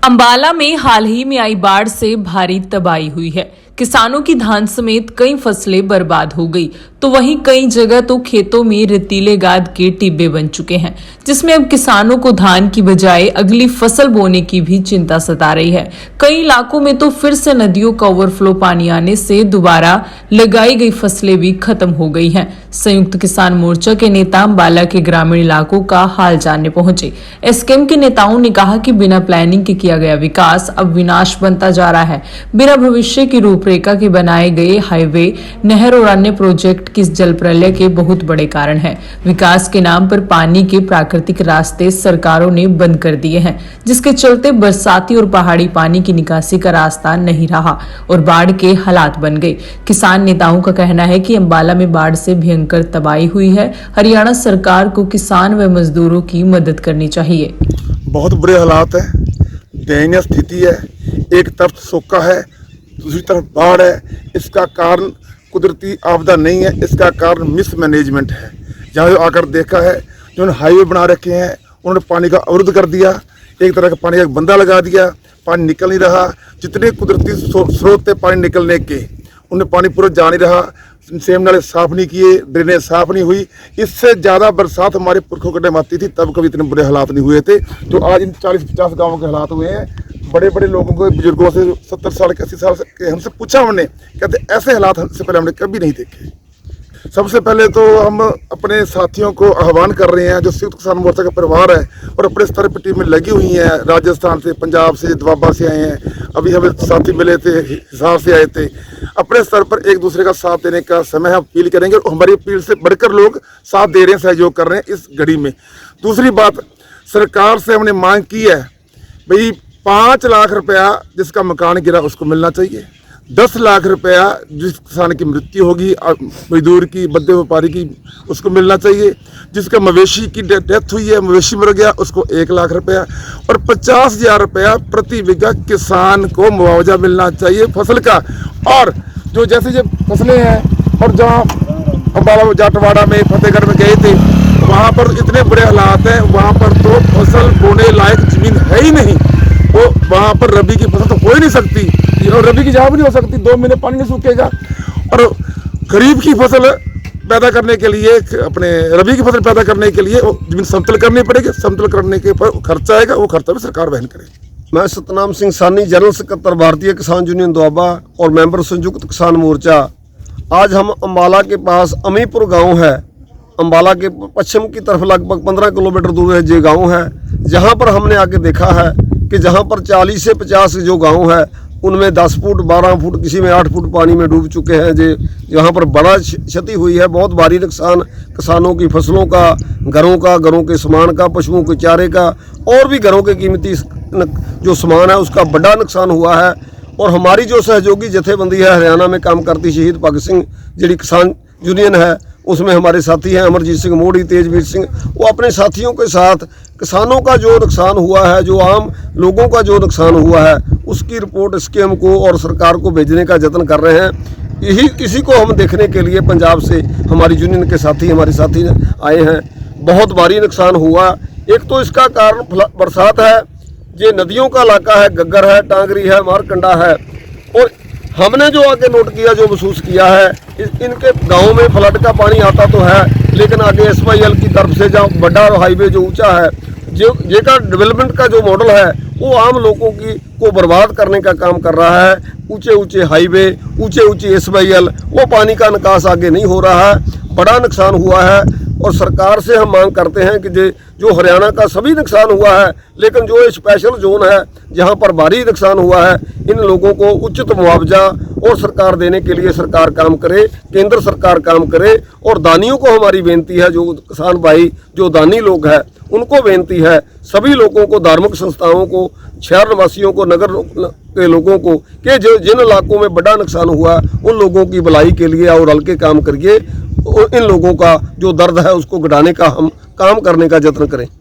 अंबाला में हाल ही में आई बाढ़ से भारी तबाही हुई है। किसानों की धान समेत कई फसलें बर्बाद हो गई, तो वहीं कई जगह तो खेतों में रेतीले गाद के टिब्बे बन चुके हैं, जिसमें अब किसानों को धान की बजाय अगली फसल बोने की भी चिंता सता रही है। कई इलाकों में तो फिर से नदियों का ओवरफ्लो पानी आने से दोबारा लगाई गई फसलें भी खत्म हो गई हैं। संयुक्त किसान मोर्चा के नेता अंबाला के ग्रामीण इलाकों का हाल जानने पहुंचे। एसकेएम के नेताओं ने कहा कि बिना प्लानिंग के किया गया विकास अब विनाश बनता जा रहा है। बिना भविष्य की रूपरेखा के बनाए गए हाईवे, नहर और अन्य प्रोजेक्ट किस जल प्रलय के बहुत बड़े कारण है। विकास के नाम पर पानी के प्राकृतिक रास्ते सरकारों ने बंद कर दिए हैं, जिसके चलते बरसाती और पहाड़ी पानी की निकासी का रास्ता नहीं रहा और बाढ़ के हालात बन गए। किसान नेताओं का कहना है कि अंबाला में बाढ़ से भयंकर तबाही हुई है। हरियाणा सरकार को किसान व मजदूरों की मदद करनी चाहिए। बहुत बुरे हालात है, दयनीय स्थिति है। एक तरफ सूखा है, दूसरी तरफ बाढ़ है। इसका कारण कुदरती आपदा नहीं है, इसका कारण मिसमैनेजमेंट है। जहाँ आकर देखा है, जो हाईवे बना रखे हैं उन्होंने पानी का अवरुद्ध कर दिया, एक तरह का पानी का बंदा लगा दिया, पानी निकल नहीं रहा। जितने कुदरती स्रोत थे पानी निकलने के, उन्हें पानी पूरा जा नहीं रहा। सेम नाले साफ नहीं किए, ड्रेनेज साफ नहीं हुई। इससे ज़्यादा बरसात हमारे पुरखों के टाइम आती थी, तब कभी इतने बुरे हालात नहीं हुए थे जो आज इन 40-50 गाँवों के हालात हुए हैं। बड़े बड़े लोगों को, बुजुर्गों से 70 साल के 80 साल के हमसे पूछा हमने, कहते ऐसे हालात हमसे पहले हमने कभी नहीं देखे। सबसे पहले तो हम अपने साथियों को आह्वान कर रहे हैं, जो संयुक्त किसान मोर्चा का परिवार है और अपने स्तर पर टीमें लगी हुई हैं, राजस्थान से, पंजाब से, दोआबा से आए हैं, अभी हमें साथी मिले थे, हिसार से आए थे। अपने स्तर पर एक दूसरे का साथ देने का समय हम अपील करेंगे और हमारी अपील से बढ़कर लोग साथ दे रहे हैं, सहयोग कर रहे हैं इस घड़ी में। दूसरी बात, सरकार से हमने मांग की है, भाई 5 लाख रुपया जिसका मकान गिरा उसको मिलना चाहिए। 10 लाख रुपया जिस किसान की मृत्यु होगी, मजदूर की, बद्दे व्यापारी की, उसको मिलना चाहिए। जिसका मवेशी की डेथ हुई है, मवेशी मर गया, उसको 1 लाख रुपया और 50,000 रुपया प्रति बीघा किसान को मुआवजा मिलना चाहिए फसल का। और जो जैसे ये फसलें हैं, और जहाँ अम्बाला, जाटवाड़ा में, फतेहगढ़ में गए थे, वहाँ पर इतने बुरे हालात हैं, वहाँ पर तो फसल बोने लायक जमीन है ही नहीं। वो वहाँ पर रबी की फसल तो हो ही नहीं सकती, और रबी की जहाँ भी नहीं हो सकती, 2 महीने पानी नहीं सूखेगा। और खरीफ की फसल पैदा करने के लिए, अपने रबी की फसल पैदा करने के लिए जमीन समतल करनी पड़ेगी। समतल करने के पर खर्चा आएगा, वो खर्चा भी सरकार वहन करेगी। मैं सतनाम सिंह सानी, जनरल सेक्रेटरी भारतीय किसान यूनियन दोआबा और मेंबर संयुक्त किसान मोर्चा। आज हम अंबाला के पास अमीपुर गाँव है, अंबाला के पश्चिम की तरफ लगभग 15 किलोमीटर दूर है ये गाँव है, जहाँ पर हमने आके देखा है कि जहाँ पर 40 से 50 जो गांव है उनमें 10 फुट 12 फुट, किसी में 8 फुट पानी में डूब चुके हैं। जे यहाँ पर बड़ा क्षति हुई है, बहुत भारी नुकसान किसानों की फसलों का, घरों के सामान का, पशुओं के चारे का और भी घरों के कीमती जो सामान है उसका बड़ा नुकसान हुआ है। और हमारी जो सहयोगी जथेबंदी है हरियाणा में काम करती शहीद भगत सिंह जी किसान यूनियन है, उसमें हमारे साथी हैं अमरजीत सिंह मोड़ी, तेजवीर सिंह, वो अपने साथियों के साथ किसानों का जो नुकसान हुआ है, जो आम लोगों का जो नुकसान हुआ है, उसकी रिपोर्ट एसकेएम को और सरकार को भेजने का जतन कर रहे हैं। यही इसी को हम देखने के लिए पंजाब से हमारी यूनियन के साथी, हमारे साथी आए हैं। बहुत भारी नुकसान हुआ। एक तो इसका कारण बरसात है, ये नदियों का इलाका है, गग्गर है, टांगरी है, मारकंडा है। और हमने जो आगे नोट किया, जो महसूस किया है, इनके गाँव में फ्लड का पानी आता तो है, लेकिन आगे एसवाईएल की तरफ से जहाँ बड़ा हाईवे जो ऊंचा है, जो ये का डेवलपमेंट का जो मॉडल है वो आम लोगों को बर्बाद करने का काम कर रहा है। ऊंचे हाईवे, ऊंचे एसवाईएल, वो पानी का निकास आगे नहीं हो रहा है, बड़ा नुकसान हुआ है। और सरकार से हम मांग करते हैं कि जो हरियाणा का सभी नुकसान हुआ है, लेकिन जो स्पेशल जोन है जहां पर भारी नुकसान हुआ है, इन लोगों को उचित मुआवजा और सरकार देने के लिए सरकार काम करे, केंद्र सरकार काम करे। और दानियों को हमारी बेनती है, जो किसान भाई, जो दानी लोग हैं, उनको बेनती है, सभी लोगों को, धार्मिक संस्थाओं को, शहर निवासियों को, नगर के लोगों को, कि जो जिन इलाकों में बड़ा नुकसान हुआ उन लोगों की भलाई के लिए और हल्के काम करिए और इन लोगों का जो दर्द है उसको घटाने का हम काम करने का यत्न करें।